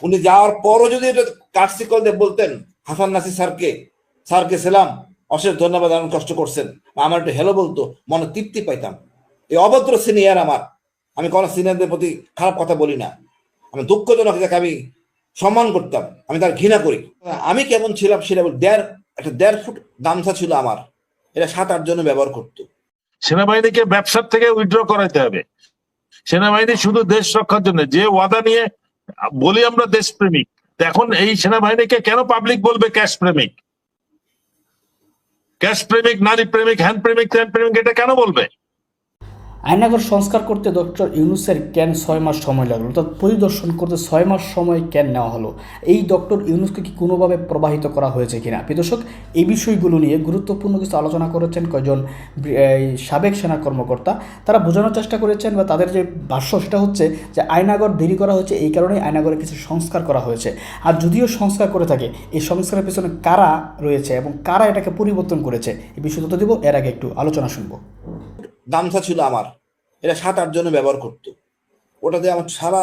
উনি যাওয়ার পরও যদি এটা কাটসি কল দিয়ে বলতেন হাসান নাসির স্যারকে সেলাম, অশেষ ধন্যবাদ, এমন কষ্ট করছেন, আমার একটু হ্যালো বলতো, মনে তৃপ্তি পাইতাম। এই অভদ্র সিনিয়র আমার, আমি কোনো সিনিয়রদের প্রতি খারাপ কথা বলি না, আমি দুঃখজনক যাকে আমি সম্মান করতাম, আমি তার ঘৃণা করি। আমি কেমন ছিলাম সেটা একটা 1.5 ফুট গামছা ছিল আমার, এটা 7-8 জনে ব্যবহার করতো। সেনাবাহিনীকে ব্যবসার থেকে উইথড্র করাইতে হবে। সেনাবাহিনী শুধু দেশ রক্ষার জন্য যে ওয়াদা নিয়ে বলি আমরা দেশপ্রেমিক, এখন এই সেনাবাহিনীকে কেন পাবলিক বলবে ক্যাশ প্রেমিক? ক্যাশ প্রেমিক, নারী প্রেমিক, হ্যান্ড প্রেমিক, ত্যান প্রেমিক, এটা কেন বলবে? আয়নাঘর সংস্কার করতে ডক্টর ইউনূসের কেন 6 মাস সময় লাগলো, অর্থাৎ পরিদর্শন করতে 6 মাস সময় কেন নেওয়া হলো? এই ডক্টর ইউনূসকে কি কোনোভাবে প্রবাহিত করা হয়েছে কিনা? দর্শক, এই বিষয়গুলো নিয়ে গুরুত্বপূর্ণ কিছু আলোচনা করেছেন কয়েকজন সাবেক সেনা কর্মকর্তা। তারা বোঝানোর চেষ্টা করেছেন বা তাদের যে ভাষ্য সেটা হচ্ছে যে আয়নাঘর দেরি করা হয়েছে, এই কারণেই আয়নাঘরে কিছু সংস্কার করা হয়েছে। আর যদিও সংস্কার করে থাকে, এই সংস্কারের পেছনে কারা রয়েছে এবং কারা এটাকে পরিবর্তন করেছে, এই বিষয়ে তথ্য দেব। এর আগে একটু আলোচনা শুনবো। গামছা ছিল আমার, এটা 7-8 জনে ব্যবহার করতো, ওটাতে আমার সারা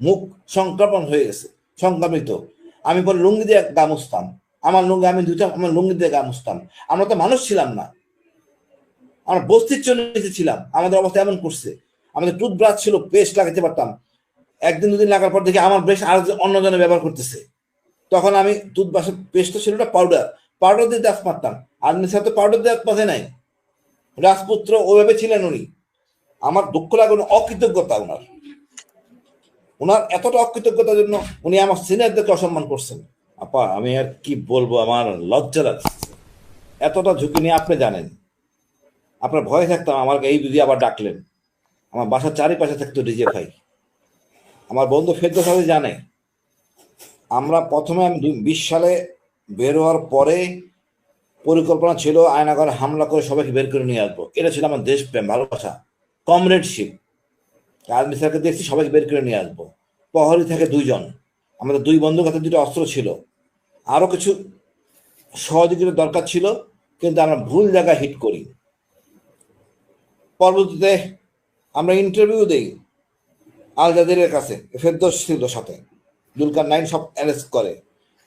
মুখ সংক্রমণ হয়ে গেছে, সংক্রামিত। আমি পরে লুঙ্গি দিয়ে গা মুছতাম, আমার লুঙ্গি দিয়ে গা মুছতাম। আমরা তো মানুষ ছিলাম না, আমরা বস্তির জন্য ছিলাম, আমাদের অবস্থা এমন করছে। আমাদের টুথব্রাশ ছিল, পেস্ট লাগাতে পারতাম, 1-2 দিন লাগার পর দেখি আমার ব্রাশ আর অন্যজনে ব্যবহার করতেছে। তখন আমি টুথব্রাশের পেস্টটা ছিল ওটা পাউডার দিয়ে দাঁত মারতাম। আর সাথে পাউডার দিয়ে দাঁত মাঝে নাই, রাজপুত্র ওইভাবে ছিলেন উনি। আমার দুঃখ লাগে, অকৃতজ্ঞতা ওনার এতটা অকৃতজ্ঞতার জন্য উনি আমার সিনিয়রদেরকে অসম্মান করছেন। আপা, আমি আর কি বলবো, আমার লজ্জা লাগছে। এতটা ঝুঁকি নিয়ে আপনি জানেন, আপনার ভয়ে থাকতাম, আমার এই যদি আবার ডাকলেন। আমার বাসার চারিপাশে থাকতো ডিজে ভাই, আমার বন্ধু ফেরদৌস জানে। আমরা প্রথমে আমি 20 সালে বের হওয়ার পরে পরিকল্পনা ছিল আয়নাঘরে হামলা করে সবাইকে বের করে নিয়ে আসবো। এটা ছিল আমার দেশপ্রেম, ভালোবাসা, কমরেডশিপ। আর্মি স্যারকে দেখছি সবাইকে বের করে নিয়ে আসবো। প্রহরী থাকে 2 জন, আমাদের 2 বন্ধুর হাতে 2টা অস্ত্র ছিল, আরো কিছু সহযোগিতার দরকার ছিল, কিন্তু আমরা ভুল জায়গায় হিট করি। পরবর্তীতে আমরা ইন্টারভিউ দেই আল জাজিরার কাছে, ফেরদৌস ছিল সাথে, জুলকারনাইন সব অ্যারেস্ট করে।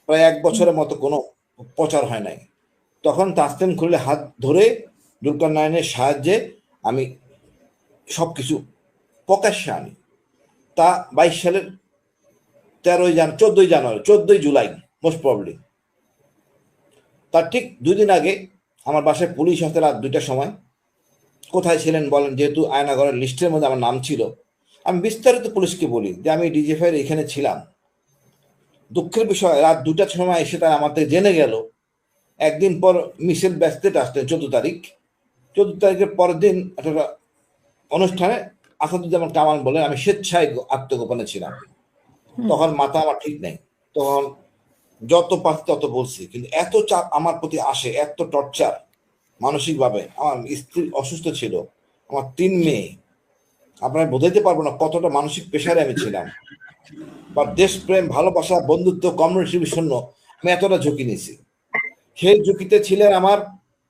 প্রায় 1 বছরের মতো কোনো প্রচার হয় নাই। তখন তাসলিম খুলে হাত ধরে জুলকারনাইনের সাহায্যে আমি সবকিছু প্রকাশ্যে আনি। তা 22 সালের 14 জুলাই মোস্ট প্রবলি। তার ঠিক 2 দিন আগে আমার বাসায় পুলিশ আসতে রাত 2টার সময়। কোথায় ছিলেন বলেন, যেহেতু আয়নাঘরের লিস্টের মধ্যে আমার নাম ছিল। আমি বিস্তারিত পুলিশকে বলি যে আমি ডিজিএফআই এখানে ছিলাম। দুঃখের বিষয়, রাত 2টার সময় এসে তারা আমার থেকে জেনে গেল। একদিন পর মিশেল ব্যাস্তেট আসতেন 14 তারিখের পরের দিন একটা অনুষ্ঠানে আসাদুজ্জামান কামাল বলেন আমি স্বেচ্ছায় আত্মগোপনে ছিলাম। তখন মাথা আমার ঠিক নেই, তখন যত পারছি তত বলছি, কিন্তু এত চাপ আমার প্রতি আসে, এত টর্চার মানসিকভাবে। আমার স্ত্রী অসুস্থ ছিল, আমার 3 মেয়ে, আপনারা বোঝাইতে পারবো না কতটা মানসিক প্রেশারে আমি ছিলাম। বা দেশপ্রেম, ভালোবাসা, বন্ধুত্ব, কমিউনিটি শূন্য, আমি এতটা ঝুঁকি নিয়েছি। সেই ঝুঁকিতে ছিলেন আমার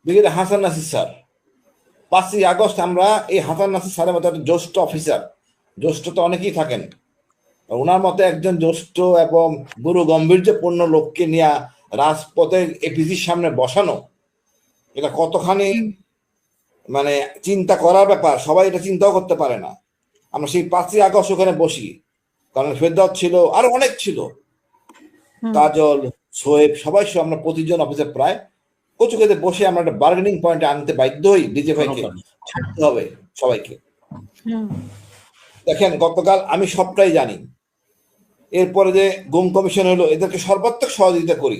ব্রিগেডিয়ার হাসান নাসির স্যার। 5ই আগস্ট আমরা এই হাসান নাসির স্যারের মতো একটা জ্যেষ্ঠ অফিসার, জ্যেষ্ঠ তো অনেকেই থাকেন, ওনার মতো একজন জ্যেষ্ঠ এবং গুরু গম্ভীর্যপূর্ণ লোককে নিয়ে রাজপথে এপিজির সামনে বসানো, এটা কতখানি মানে চিন্তা করার ব্যাপার, সবাই এটা চিন্তাও করতে পারে না। আমরা সেই 5ই আগস্ট ওখানে বসি, কারণ ফেরদৌস ছিল, আরো অনেক ছিল, কাজল, সোয়েব, সবাই আমরা প্রতিজন অফিসার প্রায় কচুকেতে বসে আমরা একটা বার্গেনিং পয়েন্টে আনতে বাধ্য হই ডিজিএফআইকে ছাড়তে হবে সবাইকে। দেখেন, গতকাল আমি সবটাই জানি। এরপরে যে গুম কমিশন হলো, এদেরকে সর্বাত্মক সহযোগিতা করি,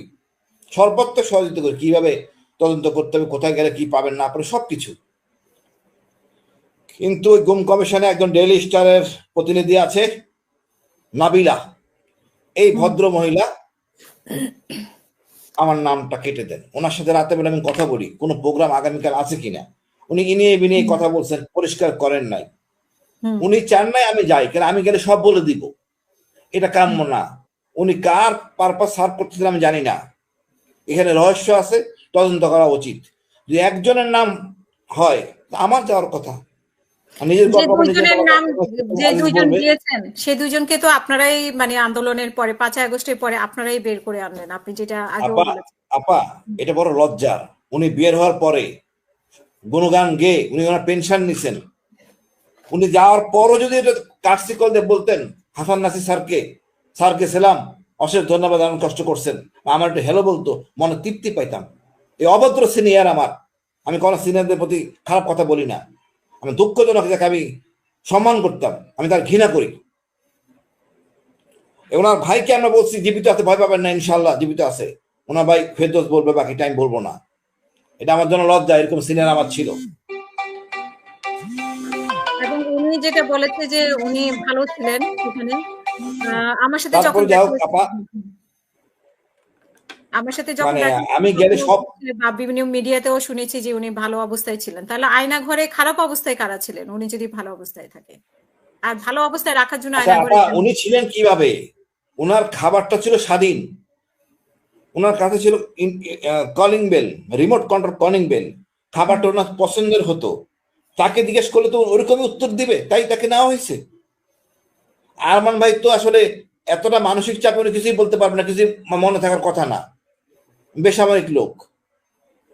কিভাবে তদন্ত করতে হবে, কোথায় গেলে কি পাবেন না পাবেন সবকিছু। কিন্তু ওই গুম কমিশনে একজন ডেইলি স্টারের প্রতিনিধি আছে, নাবিলা। এই ভদ্র মহিলা আমার নামটা কেটে দেন। ওনার সাথে রাতে বেলা আমি কথা বলি, কোনো প্রোগ্রাম আগামীকাল আছে কিনা। উনি ইনিয়ে বিনিয়ে কথা বলছেন, পরিষ্কার করেন নাই। উনি চান নাই আমি যাই, কারণ আমি গেলে সব বলে দিব, এটা কাম্য না। উনি কার পারপাস সার্ভ করতেছেন আমি জানি না, এখানে রহস্য আছে, তদন্ত করা উচিত। যদি একজনের নাম হয় আমার যাওয়ার কথা, আর নিজের যে গল্প আবার নিজে দুইজনের বলা নাম, যে হাদিস দুইজন বলবে। দিয়েছেন সে দুইজনকে তো আপনারাই মানে আন্দোলনের পরে 5ই আগস্টের পরে আপনারাই বের করে আনলেন, আপনি যেটা আগেও আপা বলেছেন। আপা এটা বড় লজ্জার, উনি বের হওয়ার পরে গুণগান গেয়ে উনি ওনার পেনশন নিছেন, উনি যাওয়ার পরও যদি এটা কাটসি কল দিয়ে বলতেন হাসান নাসির স্যারকে সেলাম, অশেষ ধন্যবাদ, এমন কষ্ট করছেন, আমার একটু হেলো বলতো, মনে তৃপ্তি পাইতাম। এই অভদ্র সিনিয়র আমার, আমি কোনো সিনিয়রদের প্রতি খারাপ কথা বলি না, আমি দুঃখজনক যাকে আমি সম্মান করতাম, আমি তার ঘৃণা করি। ওনার ভাইকে আমরা বলছি জীবিত আছে, ভয় পাবেন না, ইনশাল্লাহ জীবিত আছে। ওনার ভাই ফেরদৌস বলবে, বাকি টাইম বলবো না। এটা আমার জন্য লজ্জা, এরকম সিনিয়র আমার ছিল। এবং উনি যেটা বলেছে যে উনি ভালো ছিলেন সেখানে, আমার সাথে যখন তারপরে যাই দেখা হোক হয়েছে, আপা, আমার সাথে যখন মানে দেখা হয়েছে আমি গেলে তখনও সব, বা বিভিন্ন মিডিয়াতেও শুনেছি যে উনি ভালো অবস্থায় ছিলেন। তাহলে আয়না ঘরে খারাপ অবস্থায় কারা ছিলেন উনি যদি ভালো অবস্থায় থাকে? আর ভালো অবস্থায় রাখার জন্য আচ্ছা আয়না ঘরে আপা কেন? উনি ছিলেন কিভাবে? ওনার খাবারটা ছিল স্বাধীন, ওনার কাছে ছিল calling bell, remote control calling bell, খাবারটা ওনার পছন্দের হতো, তাকে জিজ্ঞেস করলে তো ওরকমই উত্তর দিবে, তাই তাকে নেওয়া হয়েছে। আরমান ভাই তো আসলে এতটা মানসিক চাপে উনি কিছুই বলতে পারবে না, কিছু মনে থাকার কথা না, বেসামরিক লোক,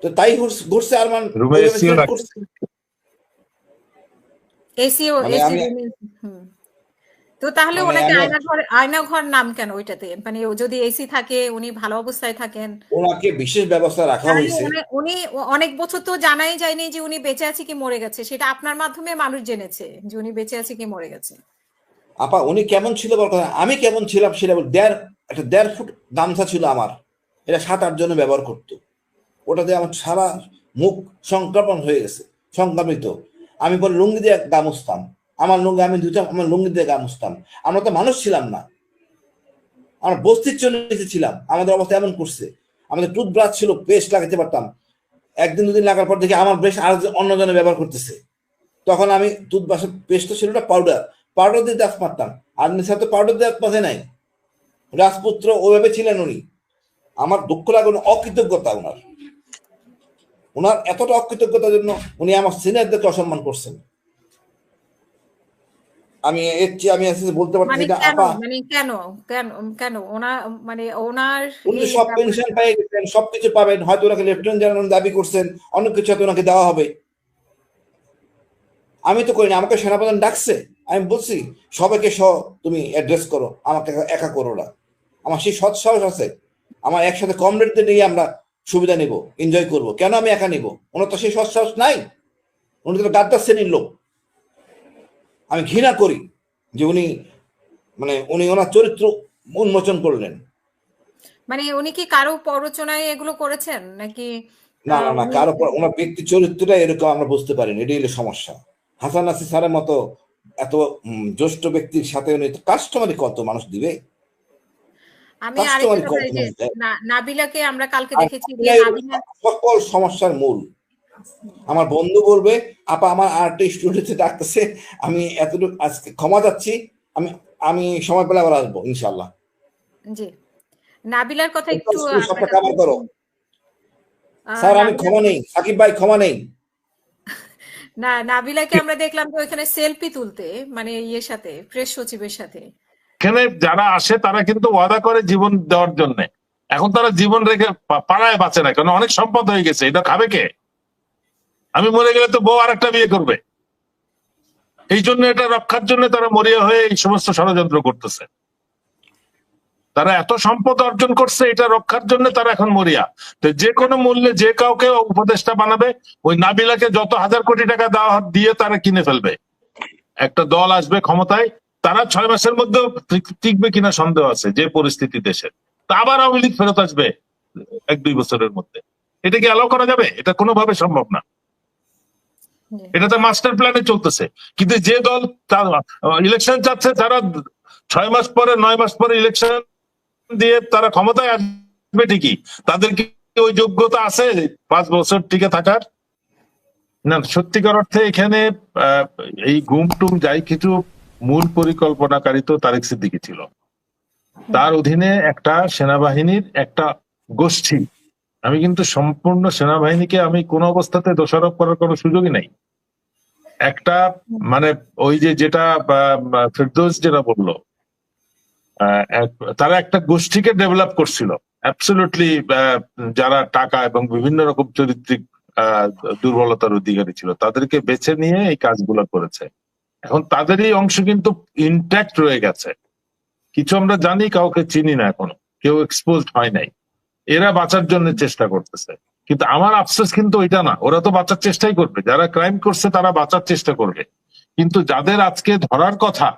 তো তাই ঘুরছে আরমান, রুমে ওইভাবে এসিও সিলেক্ট রাখে। করছে। মানে এসি আমি রুমে। তো তাহলে মানে ওনাকে আমি আয়না ঘর নাম কেন ওইটাতে? মানে ও যদি এসি থাকে, উনি ভালো অবস্থায় থাকেন, ওনাকে বিশেষ ব্যবস্থা রাখা তাহলে হয়েছে। উনি অনেক বছর তো জানাই যায়নি যে উনি বেঁচে আছে কি মরে গেছে, সেটা আপনার মাধ্যমে মানুষ জেনেছে যে উনি বেঁচে আছে কি মরে গেছে। আপা উনি কেমন ছিল বল কথা, আমি কেমন ছিলাম সেটা বল। একটা 1.5 ফুট গামছা ছিল আমার, এটা 7-8 জনে ব্যবহার করতো, ওটাতে আমার সারা মুখ সংক্রমণ হয়ে গেছে, সংক্রামিত। আমি পরে লুঙ্গি দিয়ে গা মুছতাম, আমার লুঙ্গি আমি ধুতাম, আমার লুঙ্গি দিয়ে গা মুছতাম। আমরা তো মানুষ ছিলাম না, আমরা বস্তির চলে এসেছিলাম, আমাদের অবস্থা এমন করছে। আমাদের টুথব্রাশ ছিল, পেস্ট লাগাতে পারতাম, একদিন দুদিন লাগার পর দেখি আমার ব্রাশ আর অন্যজনে ব্যবহার করতেছে। তখন আমি টুথব্রাশের পেস্ট ছিল না, পাউডার দিয়ে দাঁত মারতাম। আর সাথে পাউডার দিয়ে দাঁত মাঝে নাই, রাজপুত্র ওইভাবে ছিলেন উনি। আমার দুঃখ লাগে, অকৃতজ্ঞতা ওনার, ওনার এতটা অকৃতজ্ঞতার জন্য উনি আমার সিনিয়রদেরকে অসম্মান করছেন। আমি এর চেয়ে আমি বলতে পারতেছি মানে না কেন, আপা। মানে কেন, কেন, কেন ওনার, মানে ওনার উনি এই সব পেনশন পেয়ে গেছেন, সবকিছু পাবেন, হয়তো ওনাকে লেফটেন্যান্ট জেনারেল দাবি করছেন, অনেক কিছু হয়তো ওনাকে দেওয়া হবে। আমি তো করিনি, আমাকে সেনাপ্রধান ডাকছে, আমি বলছি সবাইকে তুমি অ্যাড্রেস করো, আমাকে একা করো না। আমার সেই সৎ সাহস আছে, আমার একসাথে কমরেডদের নিয়ে আমরা সুবিধা নিব, এনজয় করব, কেন আমি একা নিব? ওনার তো সেই সৎ সাহস নাই, উনি তো গাদ্দার শ্রেণীর লোক। আমি ঘৃণা করি যে উনি, মানে উনি ওনার চরিত্র উন্মোচন করলেন। মানে উনি কি কারো প্ররোচনায় এগুলো করেছেন নাকি? না না না, উনি কারো ওনার ব্যক্তি চরিত্রটা এরকম আমরা বুঝতে পারিনি, এটাই হলো সমস্যা। হাসান নাসির স্যারের মতো এত জ্যেষ্ঠ ব্যক্তির সাথে উনি তো কাস্টমারি কত মানুষ দিবে, আমি আরেকটা কাস্টমারি কথা, কত এই যে মানুষ দেয়। নাবিলাকে আমরা কালকে আর দেখেছি যে নাবিলা, সকল সমস্যার মূল। আমার বন্ধু বলবে, আপা আমার আরেকটা স্টুডেন্ট ডাকতেছে, আমি এতটুকু আজকে ক্ষমা চাচ্ছি, আমি আমি সময় পেলে আবার আসবো ইনশাল্লাহ। জি, নাবিলার কথা একটু আপনার সবটা কাছে, কাভার করো স্যার, আমি নাবিলা, ক্ষমা নেই, সাকিব ভাই ক্ষমা নেই। না নাবিলাকে আমরা দেখলাম যে ওইখানে সেলফি তুলতে, মানে ইয়ের সাথে, প্রেস সচিবের সাথে। এখানে যারা আসে তারা কিন্তু ওয়াদা করে জীবন দেওয়ার জন্য, এখন তারা জীবন রেখে পাড়ায় বাঁচে না, কারণ অনেক সম্পদ হয়ে গেছে, এটা খাবে কে? আমি মরে গেলে তো বউ আরেকটা বিয়ে করবে, এই জন্য এটা রক্ষার জন্য তারা মরিয়া হয়ে এই সমস্ত ষড়যন্ত্র করতেছে। তারা এত সম্পদ অর্জন করছে, এটা রক্ষার জন্য তারা এখন মরিয়া। তো যে কোনো মূল্যে যে কাউকে উপদেষ্টা বানাবে, ওই নাবিলাকে যত হাজার কোটি টাকা দিয়ে তারা কিনে ফেলবে। একটা দল আসবে ক্ষমতায়, তারা 6 মাসের মধ্যে টিকবে কিনা সন্দেহ আছে, যে পরিস্থিতি দেশের। তা আবার আওয়ামী লীগ ফেরত আসবে 1-2 বছরের মধ্যে। এটা কি অ্যালাউ করা যাবে? এটা কোনোভাবে সম্ভব না। এটা তো মাস্টার প্ল্যানে চলতেছে। কিন্তু যে দল ইলেকশন চাচ্ছে, তারা 6 মাস পরে 9 মাস পরে ইলেকশন দিয়ে তারা ক্ষমতায় আসবে ঠিকই, তাদের কি ওই যোগ্যতা আছে 5 বছর টিকে থাকার? না, সত্যিকার অর্থে এখানে এই গুম টুম যাই কিছু, মূল পরিকল্পনাকারী তো তারেক সিদ্দিকী ছিল। তার অধীনে একটা সেনাবাহিনীর একটা গোষ্ঠী। আমি কিন্তু সম্পূর্ণ সেনাবাহিনীকে আমি কোন অবস্থাতে দোষারোপ করার কোনো সুযোগই নাই। একটা মানে ওই যে যেটা ফেরদৌস যেটা বললো, তারা একটা গোষ্ঠীকে ডেভেলপ করছিল অ্যাবসলিউটলি, যারা টাকা এবং বিভিন্ন রকম চরিত্রিক দুর্বলতার অধিকারী ছিল, তাদেরকে বেছে নিয়ে এই কাজগুলো করেছে। এখন তাদের এই অংশ কিন্তু ইনট্যাক্ট রয়ে গেছে। কিছু আমরা জানি, কাউকে চিনি না, এখনো কেউ এক্সপোজড হয় নাই। এরা বাঁচার জন্য চেষ্টা করতেছে, কিন্তু আমার আফসোস কিন্তু ওইটা না। ওরা তো বাঁচার চেষ্টাই করবে, যারা ক্রাইম করছে তারা বাঁচার চেষ্টা করবে, কিন্তু যাদের আজকে ধরার কথা,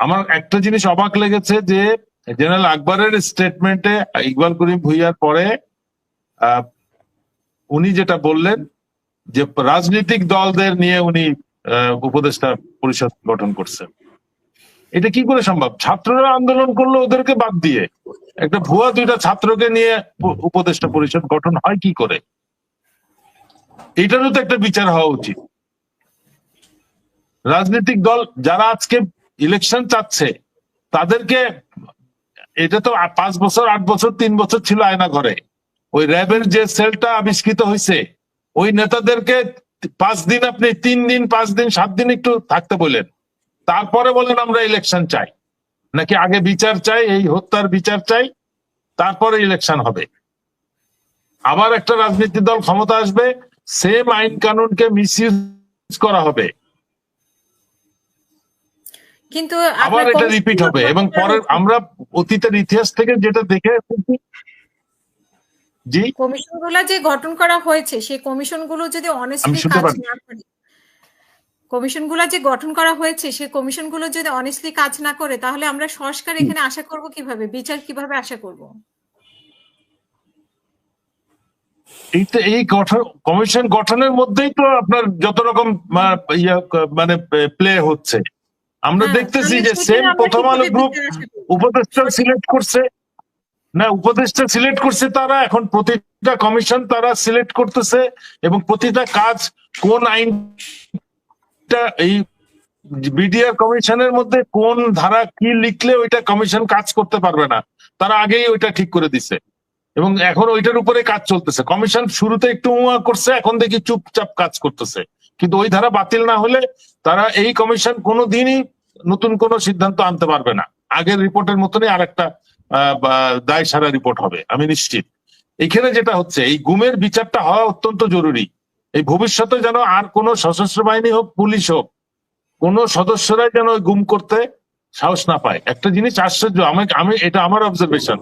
আমার একটা জিনিস অবাক লেগেছে যে জেনারেল আকবরের স্টেটমেন্টে ইকবাল করিম ভুইয়ার পরে উনি যেটা বললেন যে রাজনৈতিক দলদের নিয়ে উনি উপদেষ্টা পরিষদ গঠন করছেন। এটা কি করে সম্ভব? ছাত্ররা আন্দোলন করলো, ওদেরকে বাদ দিয়ে একটা ভুয়া 2টা ছাত্রকে নিয়ে উপদেষ্টা পরিষদ গঠন হয় কি করে? এটারও তো একটা বিচার হওয়া উচিত। রাজনৈতিক দল যারা আজকে ইলেকশন চাচ্ছে তাদেরকে, এটা তো 5 বছর 8 বছর 3 বছর ছিল আয়না ঘরে। ওই র্যাবের যে সেলটা আবিষ্কৃত হয়েছে, ওই নেতাদেরকে 5 দিন, আপনি 3 দিন 5 দিন 7 দিন একটু থাকতে বলেন, তারপরে বলেন আমরা ইলেকশন চাই, নাকি আগে বিচার চাই, এই হত্যার বিচার চাই, তারপরে ইলেকশন হবে। আবার একটা রাজনৈতিক দল ক্ষমতা আসবে, সেম আইন কানুনকে মিসইউজ করা হবে, কিন্তু আবার আপনার এটা রিপিট হবে। এবং পরের আমরা অতীতের ইতিহাস থেকে যেটা দেখে এসেছি, জি কমিশনগুলো যে গঠন করা হয়েছে, সেই কমিশনগুলো যদি আমি অনেস্টলি শুনতে কাজ পারি। না করে, কমিশনগুলো যে গঠন করা হয়েছে সেই কমিশনগুলো যদি অনেস্টলি কাজ না করে, তাহলে আমরা সংস্কার এখানে আশা করব কিভাবে, বিচার কিভাবে আশা করব? এই গঠন, কমিশন গঠনের মধ্যেই তো আপনার যত রকম মানে প্লে হচ্ছে। আমরা হ্যাঁ, দেখতেছি তাহলে যে সেখানে সেম আমরা প্রথম আলো কিভাবে গ্রুপ বিচার আশা করব? উপদেষ্টা সিলেক্ট করছে না, উপদেষ্টা সিলেক্ট করছে তারা, এখন প্রতিটা কমিশন তারা সিলেক্ট করতেছে, এবং প্রতিটা কাজ কোন আইনটা, এই বিডিআর কমিশনের মধ্যে কোন ধারা কি লিখলে ওইটা কমিশন কাজ করতে পারবে না, তারা আগেই ওইটা ঠিক করে দিছে, এবং এখন ওইটার উপরে কাজ চলতেছে। কমিশন শুরুতে একটু করছে, এখন দেখি চুপচাপ কাজ করতেছে, কিন্তু ওই ধারা বাতিল না হলে তারা, এই কমিশন কোনোদিনই নতুন কোন সিদ্ধান্ত আনতে পারবে না। আগের রিপোর্টের মতনই আরেকটা দায় সারা রিপোর্ট হবে, আমি নিশ্চিত। এখানে যেটা হচ্ছে, এই গুমের বিচারটা হওয়া অত্যন্ত জরুরি। এই ভবিষ্যতে যেন আর কোন সশস্ত্র বাহিনী হোক, পুলিশ হোক, কোন সদস্যরাই যেন গুম করতে সাহস না পায়। একটা জিনিস আশ্চর্য, আমি এটা আমার অবজারভেশন,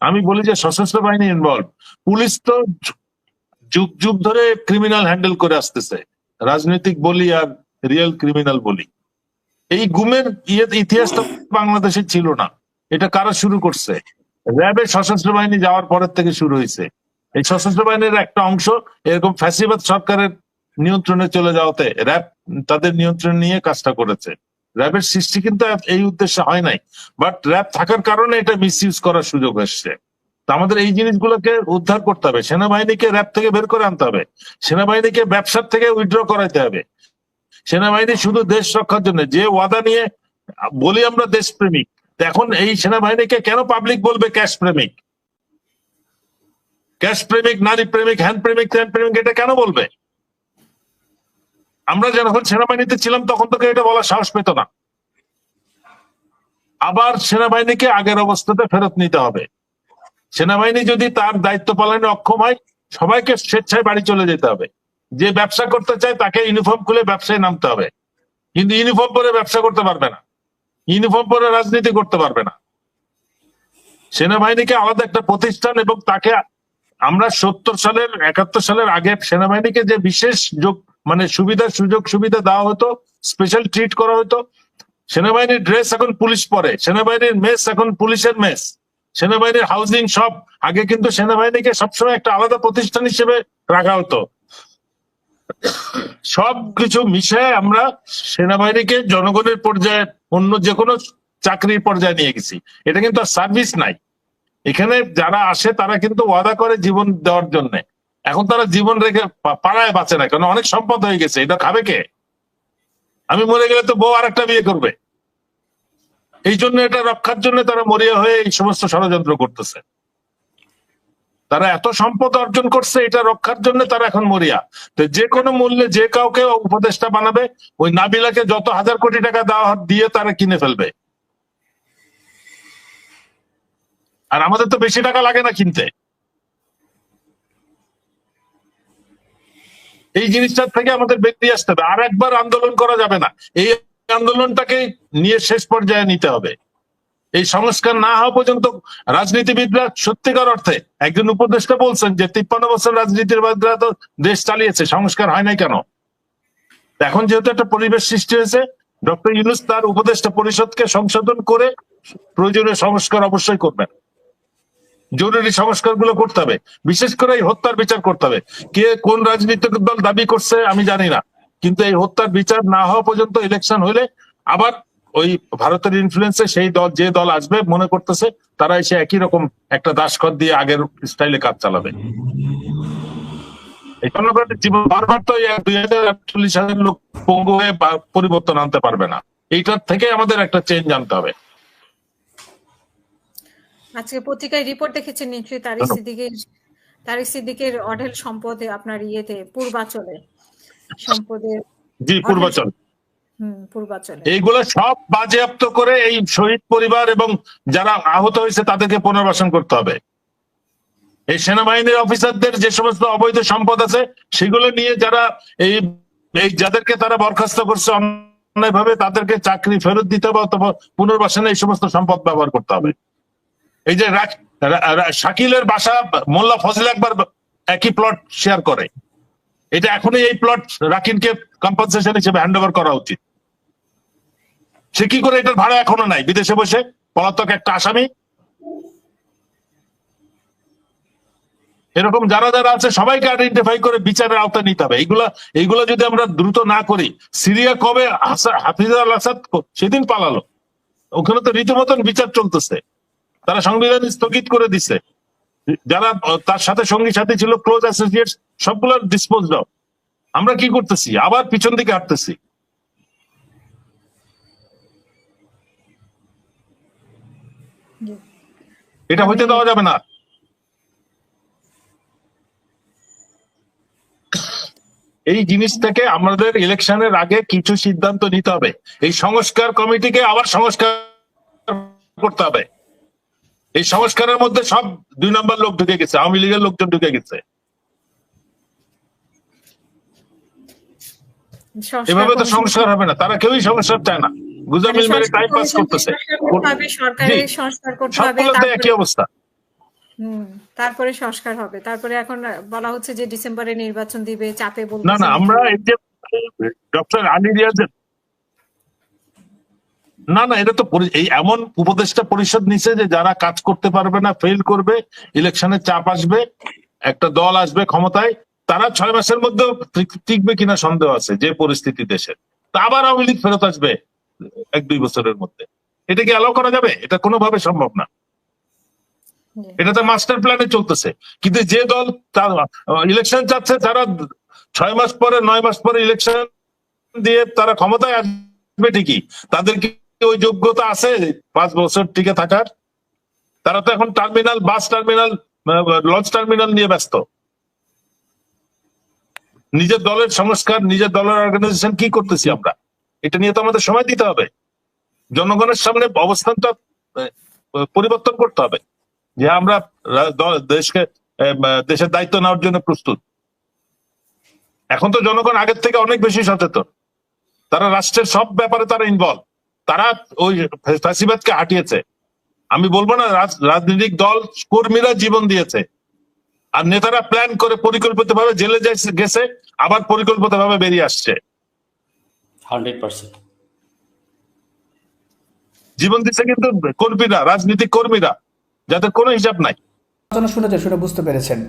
আমি বলি যে সশস্ত্র বাহিনী ইনভলভ, পুলিশ তো যুগ যুগ ধরে ক্রিমিনাল হ্যান্ডেল করে আসতেছে, রাজনৈতিক বলি আর রিয়েল ক্রিমিনাল বলি। এই গুমের ইতিহাস তো বাংলাদেশে ছিল না, এটা কারা শুরু করছে? র্যাবের সশস্ত্র বাহিনী যাওয়ার পরের থেকে শুরু হয়েছে। এই সশস্ত্র বাহিনীর একটা অংশ এরকম ফ্যাসিবাদ সরকারের নিয়ন্ত্রণে চলে যাওয়াতে র্যাব তাদের নিয়ন্ত্রণ নিয়ে কাজটা করেছে। র্যাবের সৃষ্টি কিন্তু এই উদ্দেশ্যে হয় নাই, বাট র্যাব থাকার কারণে এটা মিসইউজ করার সুযোগ এসছে। তা আমাদের এই জিনিসগুলোকে উদ্ধার করতে হবে, সেনাবাহিনীকে র্যাব থেকে বের করে আনতে হবে, সেনাবাহিনীকে ব্যবসার থেকে উইথড্র করাইতে হবে। সেনাবাহিনী শুধু দেশ রক্ষার জন্য যে ওয়াদা নিয়ে বলি আমরা দেশপ্রেমিক, এখন এই সেনাবাহিনীকে কেন পাবলিক বলবে ক্যাশ প্রেমিক? ক্যাশ প্রেমিক, নারী প্রেমিক, হ্যান্ড প্রেমিক, ত্যান প্রেমিক, এটা কেন বলবে? আমরা যখন সেনাবাহিনীতে ছিলাম তখন তোকে এটা বলার সাহস পেত না। আবার সেনাবাহিনীকে আগের অবস্থাতে ফেরত নিতে হবে। সেনাবাহিনী যদি তার দায়িত্ব পালনে অক্ষম হয়, সবাইকে স্বেচ্ছায় বাড়ি চলে যেতে হবে। যে ব্যবসা করতে চায় তাকে ইউনিফর্ম খুলে ব্যবসায় নামতে হবে, কিন্তু ইউনিফর্ম পরে ব্যবসা করতে পারবে না, ইউনিফর্ম পরে রাজনীতি করতে পারবে না। সেনাবাহিনীকে আলাদা একটা প্রতিষ্ঠান, এবং তাকে আমরা 70 সালের 71 সালের আগে সেনাবাহিনীকে যে বিশেষ মানে সুযোগ সুবিধা দেওয়া হতো, স্পেশাল ট্রিট করা হতো। সেনাবাহিনীর ড্রেস এখন পুলিশ পরে, সেনাবাহিনীর মেস এখন পুলিশের মেস, সেনাবাহিনীর হাউজিং সব আগে কিন্তু সেনাবাহিনীকে সবসময় একটা আলাদা প্রতিষ্ঠান হিসেবে রাখা হতো। সবকিছু মিশিয়ে আমরা সেনাবাহিনীকে জনগণের পর্যায়ে অন্য যে কোনো চাকরির পর্যায়ে নিয়ে গেছি। এটা কিন্তু আর সার্ভিস নাই। এখানে যারা আসে তারা কিন্তু ওয়াদা করে জীবন দেওয়ার জন্য, এখন তারা জীবন রেখে পাড়ায় বাঁচে না, কারণ অনেক সম্পদ হয়ে গেছে। এটা খাবে কে? আমি মরে গেলে তো বউ আরেকটা বিয়ে করবে। এই জন্য এটা রক্ষার জন্য তারা মরিয়া হয়ে এই সমস্ত ষড়যন্ত্র করতেছে। তারা এত সম্পদ অর্জন করছে, এটা রক্ষার জন্য তারা এখন মরিয়া। তো যে কোনো মূল্যে যে কাউকে উপদেষ্টা বানাবে, ওই নাবিলাকে যত হাজার কোটি টাকা দেওয়া দিয়ে তারা কিনে ফেলবে। আর আমাদের তো বেশি টাকা লাগে না কিনতে। এই জিনিসটার থেকে আমাদের বেরিয়ে আসতে হবে। আর একবার আন্দোলন করা যাবে না, এই আন্দোলনটাকে নিয়ে শেষ পর্যায়ে নিতে হবে। এই সংস্কার না হওয়া পর্যন্ত রাজনীতিবিদরা সত্যিকার অর্থে, একজন উপদেষ্টা বলছেন যে 53 বছর রাজনীতিবিদরা তো দেশ চালিয়েছে, সংস্কার হয় নাই কেন? এখন যেহেতু একটা পরিবেশ সৃষ্টি হয়েছে, ডক্টর ইউনূস তার উপদেষ্টা পরিষদকে সংশোধন করে প্রয়োজনীয় সংস্কার অবশ্যই করবেন। জরুরি সংস্কারগুলো করতে হবে, বিশেষ করে এই হত্যার বিচার করতে হবে। কে কোন রাজনৈতিক দল দাবি করছে আমি জানি না, কিন্তু এই হত্যার বিচার না হওয়া পর্যন্ত ইলেকশন হলে আবার ওই ভারতের ইনফ্লুয়েন্সে সেই দল, যে দল আসবে মনে করতেছে তারা এসে একই রকম একটা দাসখত দিয়ে আগের স্টাইলে কাজ চালাবে। এই জনগণের জীবন বারবার তো 2048 সালের লোক পঙ্গু হয়ে পরিবর্তন আনতে পারবে না। এইটার থেকে আমাদের একটা চেঞ্জ আনতে হবে। আজকে পত্রিকায় রিপোর্ট দেখেছেন নিশ্চয়ই, তারিক সিদ্দিকের অঢেল সম্পদে আপনার পূর্বাচলে সম্পদের জি, পূর্বাচল, পূর্বাচলে এইগুলো সব বাজেয়াপ্ত করে এই শহীদ পরিবার এবং যারা আহত হয়েছে তাদেরকে পুনর্বাসন করতে হবে। এই সেনাবাহিনীর অফিসারদের যে সমস্ত অবৈধ সম্পদ আছে সেগুলো নিয়ে যারা এই যাদেরকে তারা বরখাস্ত করছে অন্যায়ভাবে, তাদেরকে চাকরি ফেরত দিতে হবে অথবা পুনর্বাসনে এই সমস্ত সম্পদ ব্যবহার করতে হবে। এই যে শাকিলের বাসা মোল্লা ফজলে একবার একই প্লট শেয়ার করে, এটা এখনই এই প্লট রাকিনকে কম্পেনসেশন হিসেবে হ্যান্ড ওভার করা উচিত। সে কি করে এটার ভাড়া এখনো নাই, বিদেশে বসে পলাতক একটা আসামি। এরকম যারা যারা আছে সবাইকে আইডেন্টিফাই করে বিচারের আওতায় নিতে হবে। এইগুলা যদি আমরা দ্রুত না করি, সিরিয়া কবে হাফিজ আল আসাদ সেদিন পালালো, ওখানে তো রীতিমতন বিচার চলতেছে। তারা সংবিধান স্থগিত করে দিচ্ছে, যারা তার সাথে সঙ্গী সাথী ছিল, ক্লোজ অ্যাসোসিয়েটস, সবগুলোর ডিসপোজ দাও। আমরা কি করতেছি? আবার পিছন দিকে হাঁটতেছি। এটা হইতে দেওয়া যাবে না। এই জিনিসটাকে আমাদের ইলেকশনের আগে কিছু সিদ্ধান্ত নিতে হবে। এই সংস্কার কমিটিকে আবার সংস্কার করতে হবে। এই সংস্কারের মধ্যে সব 2 নম্বর লোক ঢুকে গেছে, আওয়ামী লীগের লোকজন ঢুকে গেছে। এভাবে তো সংস্কার হবে না, তারা কেউই সংস্কার চায় না, গুজামিল মেরে টাইম পাস করতেছে। সবগুলোতে একই অবস্থা। তারপরে সংস্কার হবে, তারপরে এখন বলা হচ্ছে যে ডিসেম্বরে নির্বাচন দিবে, চাপে বলছে না, আমরা এই যে ডক্টর আলী রিয়াজের না, এটা তো এই এমন উপদেষ্টা পরিষদ নিছে যে যারা কাজ করতে পারবে না, ফেল করবে, ইলেকশনের চাপ আসবে, একটা দল আসবে ক্ষমতায়, তারা 6 মাসের মধ্যে টিকবে কিনা সন্দেহ আছে যে পরিস্থিতি দেশের। তা আবার আওয়ামী লীগ ফেরত আসবে 1-2 বছরের মধ্যে। এটা কি অ্যালাউ করা যাবে? এটা কোনোভাবে সম্ভব না। এটা তো মাস্টার প্ল্যানে চলতেছে। কিন্তু যে দল ইলেকশন চাচ্ছে, তারা 6 মাস পরে 9 মাস পরে ইলেকশন দিয়ে তারা ক্ষমতায় আসবে ঠিকই, তাদের কি ওই যোগ্যতা আছে 5 বছর টিকে থাকার? তারা তো এখন terminal, bus terminal, launch terminal নিয়ে ব্যস্ত। নিজের দলের সংস্কার, নিজের দলের অর্গানাইজেশন কি করতেছি আমরা, এটা নিয়ে তো আমাদের সময় দিতে হবে। জনগণের সামনে অবস্থানটা পরিবর্তন করতে হবে যে আমরা দেশের দায়িত্ব নেওয়ার জন্য প্রস্তুত। এখন তো জনগণ আগের থেকে অনেক বেশি সচেতন, তারা রাষ্ট্রের সব ব্যাপারে তারা ইনভলভ, তারা ওই ফ্যাসিবাদকে হাঁটিয়েছে। আমি বলবো না, রাজনৈতিক দল কর্মীরা জীবন দিয়েছে, আর নেতারা প্ল্যান করে পরিকল্পিতভাবে জেলে গেছে, আবার পরিকল্পিতভাবে বেরিয়ে আসছে। 100% জীবন দিচ্ছে কিন্তু কর্মীরা, রাজনৈতিক কর্মীরা, যাদের কোনো হিসাব নাই। শুনে বুঝতে পেরেছেন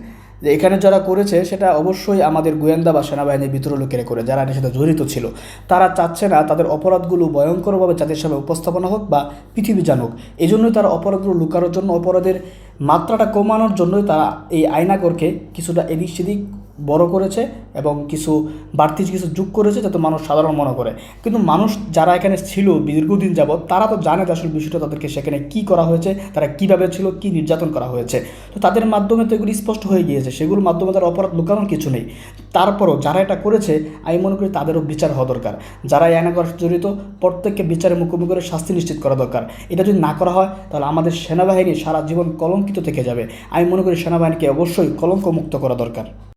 যে এখানে যারা করেছে সেটা অবশ্যই আমাদের গোয়েন্দা বা সেনাবাহিনীর ভিতরের লোকেরা করে, যারা এর সাথে জড়িত ছিল। তারা চাচ্ছে না তাদের অপরাধগুলো ভয়ঙ্করভাবে জাতির সামনে উপস্থাপনা হোক বা পৃথিবী জানুক। এই জন্যই তারা অপরাধগুলো লুকানোর জন্য, অপরাধের মাত্রাটা কমানোর জন্যই তারা এই আয়নাগরকে কিছুটা এদিক সেদিক বড় করেছে এবং কিছু বাড়তি কিছু যোগ করেছে যাতে মানুষ সাধারণ মনে করে। কিন্তু মানুষ যারা এখানে ছিল দীর্ঘদিন যাবৎ তারা তো জানে যে আসলে বিষয়টা তাদেরকে সেখানে কী করা হয়েছে, তারা কীভাবে ছিল, কী নির্যাতন করা হয়েছে। তো তাদের মাধ্যমে তো এগুলো স্পষ্ট হয়ে গিয়েছে, সেগুলোর মাধ্যমে তার অপরাধ লুকানোর কিছু নেই। তারপরও যারা এটা করেছে আমি মনে করি তাদেরও বিচার হওয়া দরকার। যারা এই আয়নাঘর জড়িত প্রত্যেককে বিচারের মুখোমুখি করে শাস্তি নিশ্চিত করা দরকার। এটা যদি না করা হয় তাহলে আমাদের সেনাবাহিনী সারা জীবন কলঙ্কিত থেকে যাবে। আমি মনে করি সেনাবাহিনীকে অবশ্যই কলঙ্কমুক্ত করা দরকার।